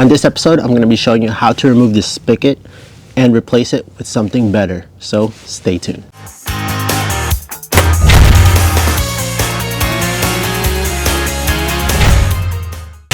On this episode, I'm going to be showing you how to remove this spigot and replace it with something better. So stay tuned.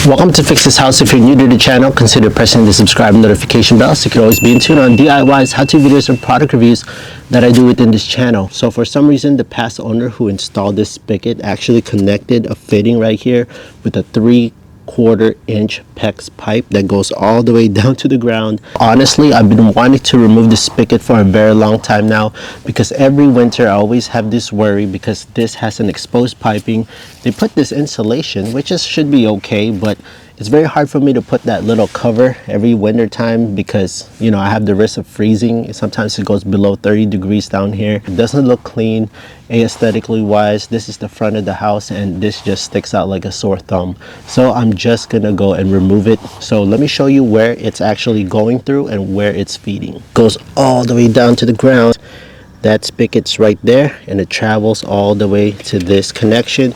Welcome to Fix This House. If you're new to the channel, consider pressing the subscribe and notification bell so you can always be in tune on DIYs, how-to videos, and product reviews that I do within this channel. So for some reason, the past owner who installed this spigot actually connected a fitting right here with a 3/4-inch PEX pipe that goes all the way down to the ground. Honestly, I've been wanting to remove this spigot for a very long time now because every winter I always have this worry because this has an exposed piping. They put this insulation, which should be okay, but it's very hard for me to put that little cover every winter time because, you know, I have the risk of freezing. Sometimes it goes below 30 degrees down here. It doesn't look clean aesthetically wise. This is the front of the house and this just sticks out like a sore thumb. So I'm just gonna go and remove it. So let me show you where it's actually going through and where it's feeding. It goes all the way down to the ground. That spigot's right there and it travels all the way to this connection.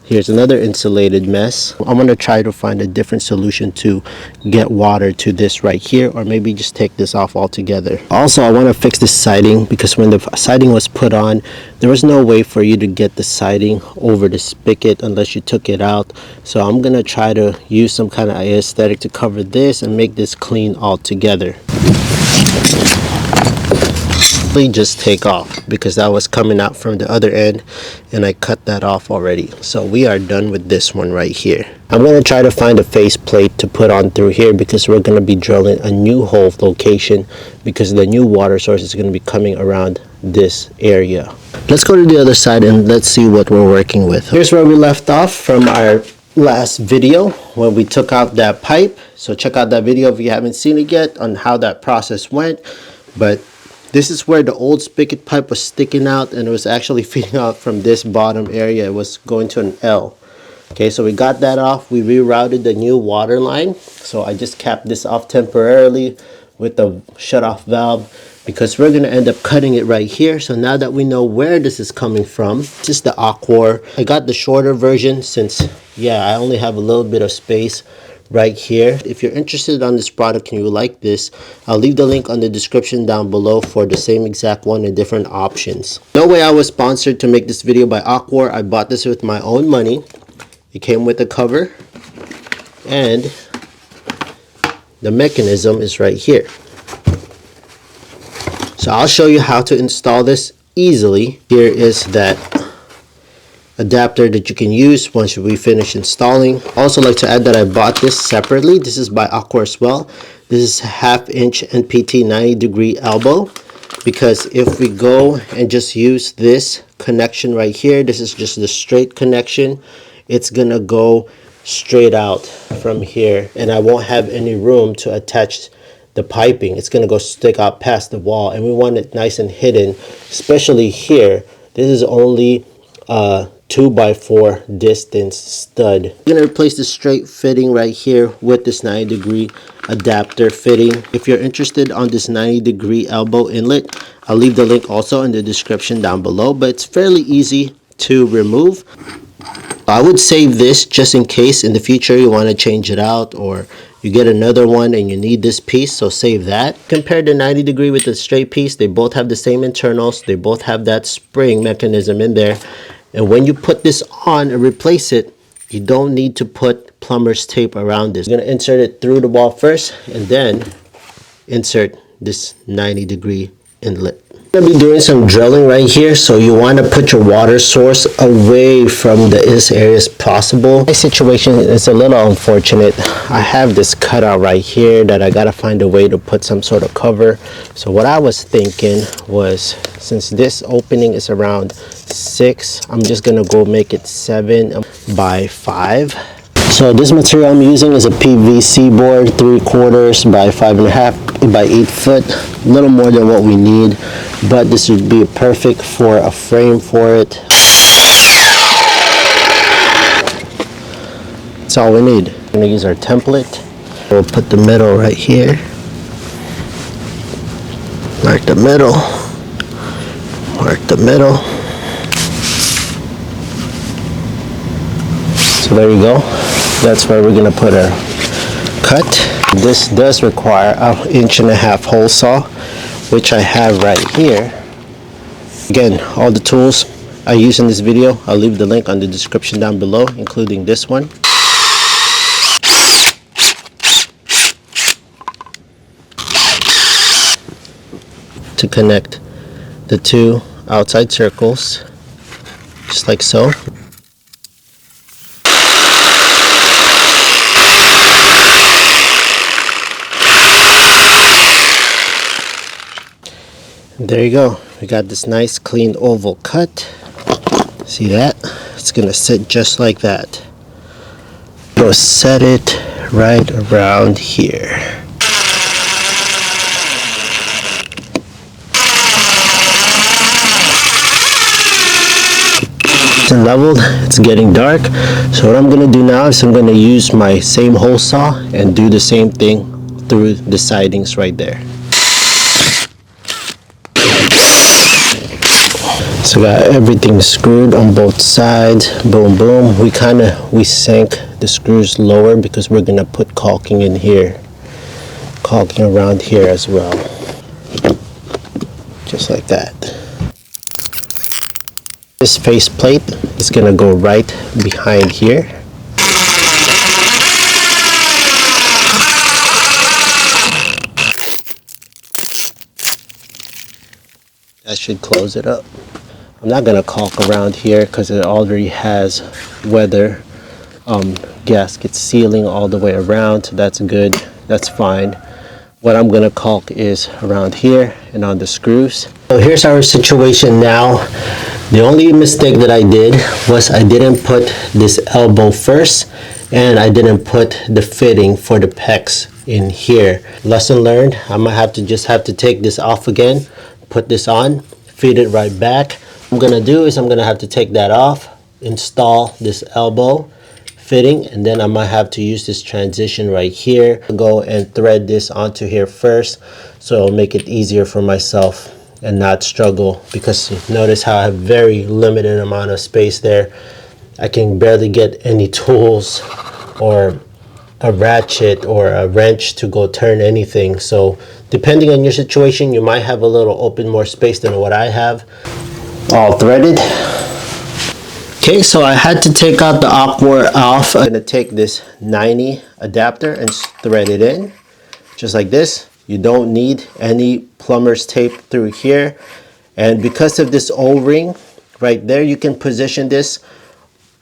Here's another insulated mess. I'm gonna try to find a different solution to get water to this right here, or maybe just take this off altogether. Also, I wanna fix the siding because when the siding was put on, there was no way for you to get the siding over the spigot unless you took it out. So I'm gonna try to use some kind of aesthetic to cover this and make this clean altogether. Just take off because that was coming out from the other end and I cut that off already. So we are done with this one right here. I'm going to try to find a face plate to put on through here because we're going to be drilling a new hole location because the new water source is going to be coming around this area. Let's go to the other side and let's see what we're working with. Here's where we left off from our last video when we took out that pipe. So check out that video if you haven't seen it yet on how that process went. But this is where the old spigot pipe was sticking out and it was actually feeding out from this bottom area. It was going to an L. Okay, so we got that off. We rerouted the new water line. So I just capped this off temporarily with the shut-off valve because we're going to end up cutting it right here. So now that we know where this is coming from, this is the Aquor. I got the shorter version since, yeah, I only have a little bit of space right here. If you're interested on this product and you like this, I'll leave the link on the description down below for the same exact one and different options. No way I was sponsored to make this video by Aquor. I bought this with my own money. It came with a cover and the mechanism is right here. So I'll show you how to install this easily. Here is that adapter that you can use once we finish installing. Also like to add that I bought this separately. This is by Aquor as well. This is 1/2-inch NPT 90-degree elbow because if we go and just use this connection right here, this is just the straight connection, it's gonna go straight out from here and I won't have any room to attach the piping. It's gonna go stick out past the wall and we want it nice and hidden, especially here. This is only 2x4 distance stud. I'm going to replace the straight fitting right here with this 90-degree adapter fitting. If you're interested on this 90-degree elbow inlet, I'll leave the link also in the description down below, but it's fairly easy to remove. I would save this just in case in the future you want to change it out or you get another one and you need this piece, so save that. Compare the 90-degree with the straight piece. They both have the same internals. They both have that spring mechanism in there. And when you put this on and replace it, you don't need to put plumber's tape around this. You're going to insert it through the wall first and then insert this 90-degree inlet. I'm going to be doing some drilling right here, so you want to put your water source away from this area as possible. My situation is a little unfortunate. I have this cutout right here that I got to find a way to put some sort of cover. So what I was thinking was, since this opening is around 6, I'm just going to go make it 7 by 5. So this material I'm using is a PVC board, 3/4 by 5.5 by 8 foot, a little more than what we need, but this would be perfect for a frame for it. That's all we need. We're gonna use our template. We'll put the middle right here. Mark the middle. Mark the middle. So there you go. That's where we're gonna put our cut. This does require an 1.5-inch hole saw, which I have right here. Again, all the tools I use in this video, I'll leave the link on the description down below, including this one. To connect the two outside circles, just like so. There you go. We got this nice clean oval cut. See that? It's gonna sit just like that. Go set it right around here. It's leveled, it's getting dark. So what I'm gonna do now is I'm gonna use my same hole saw and do the same thing through the sidings right there. So got everything screwed on both sides. Boom, boom. We sank the screws lower because we're gonna put caulking in here, caulking around here as well, just like that. This face plate is gonna go right behind here. That should close it up. I'm not gonna caulk around here because it already has weather gasket sealing all the way around, so that's good, that's fine. What I'm gonna caulk is around here and on the screws. So here's our situation now. The only mistake that I did was I didn't put this elbow first, and I didn't put the fitting for the pecs in here. Lesson learned. I'm gonna have to take this off again, put this on, feed it right back. What I'm gonna do is I'm gonna have to take that off, install this elbow fitting, and then I might have to use this transition right here. Go and thread this onto here first, so it'll make it easier for myself and not struggle, because notice how I have very limited amount of space there. I can barely get any tools or a ratchet or a wrench to go turn anything. So depending on your situation, you might have a little open more space than what I have. All threaded. Okay, so I had to take out the awkward off. I'm gonna take this 90 adapter and thread it in, just like this. You don't need any plumber's tape through here. And because of this O-ring right there, you can position this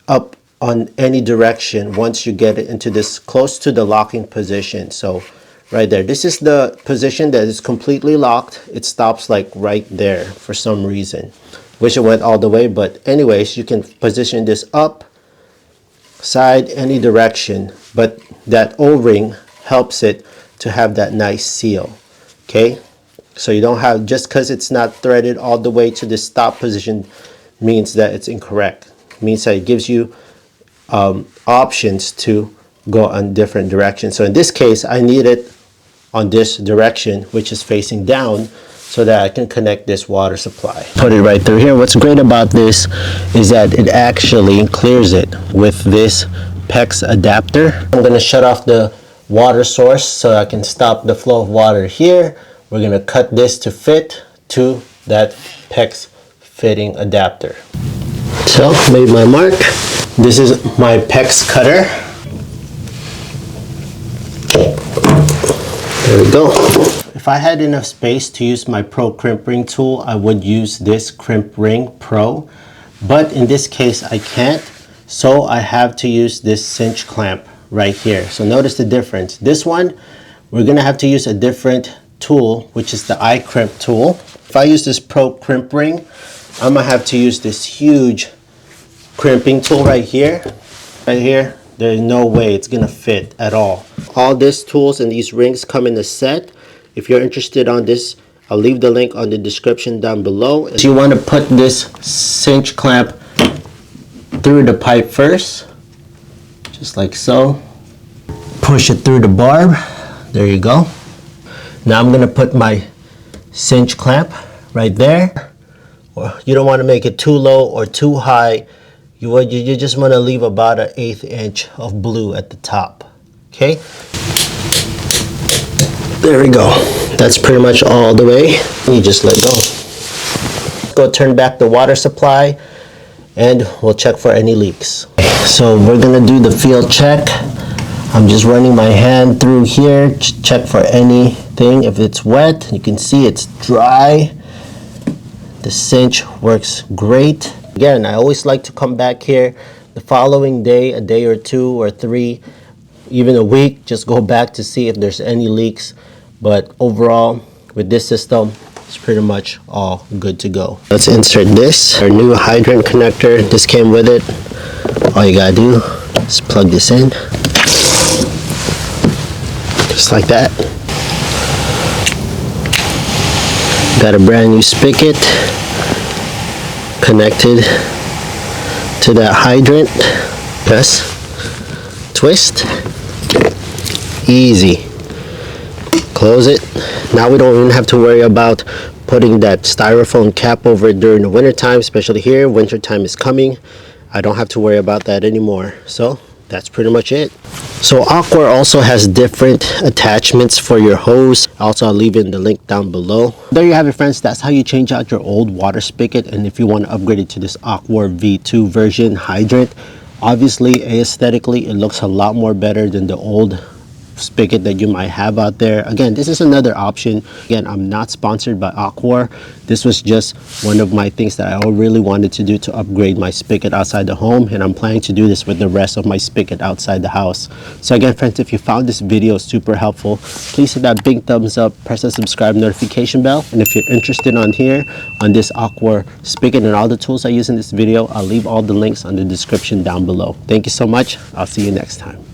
up on any direction once you get it into this close to the locking position. So right there, this is the position that is completely locked. It stops like right there for some reason. Wish it went all the way, but anyways, you can position this up, side, any direction, but that O-ring helps it to have that nice seal. Okay, so you don't have, just because it's not threaded all the way to the stop position means that it's incorrect. It means that it gives you options to go on different directions. So in this case, I need it on this direction, which is facing down, so that I can connect this water supply. Put it right through here. What's great about this is that it actually clears it with this PEX adapter. I'm gonna shut off the water source so I can stop the flow of water here. We're gonna cut this to fit to that PEX fitting adapter. So, made my mark. This is my PEX cutter. There we go. If I had enough space to use my Pro Crimp Ring tool, I would use this Crimp Ring Pro. But in this case, I can't. So I have to use this cinch clamp right here. So notice the difference. This one, we're gonna have to use a different tool, which is the iCrimp tool. If I use this Pro Crimp Ring, I'm gonna have to use this huge crimping tool right here. Right here, there's no way it's gonna fit at all. All these tools and these rings come in a set. If you're interested on this, I'll leave the link on the description down below. So you want to put this cinch clamp through the pipe first, just like so. Push it through the barb. There you go. Now I'm going to put my cinch clamp right there. Or you don't want to make it too low or too high. You just want to leave about an 1/8 inch of blue at the top. Okay. There we go. That's pretty much all the way. You just let go. Go turn back the water supply and we'll check for any leaks. So we're gonna do the field check. I'm just running my hand through here, check for anything. If it's wet, you can see it's dry. The cinch works great. Again, I always like to come back here the following day, a day or two or three, even a week, just go back to see if there's any leaks. But overall, with this system, it's pretty much all good to go. Let's insert this, our new hydrant connector. This came with it. All you gotta do is plug this in. Just like that. Got a brand new spigot connected to that hydrant. Just twist. Easy. Close it. Now we don't even have to worry about putting that styrofoam cap over it during the winter time, especially here. Winter time is coming. I don't have to worry about that anymore. So that's pretty much it. So Aqua also has different attachments for your hose. Also, I'll leave in the link down below. There you have it, friends. That's how you change out your old water spigot. And if you want to upgrade it to this Aqua V2 version hydrant, obviously aesthetically it looks a lot more better than the old spigot that you might have out there. Again, this is another option. Again, I'm not sponsored by Aqua. This was just one of my things that I really wanted to do to upgrade my spigot outside the home, and I'm planning to do this with the rest of my spigot outside the house. So again, friends, if you found this video super helpful, please hit that big thumbs up, press the subscribe notification bell, and if you're interested on here on this Aqua spigot and all the tools I use in this video, I'll leave all the links on the description down below. Thank you so much. I'll see you next time.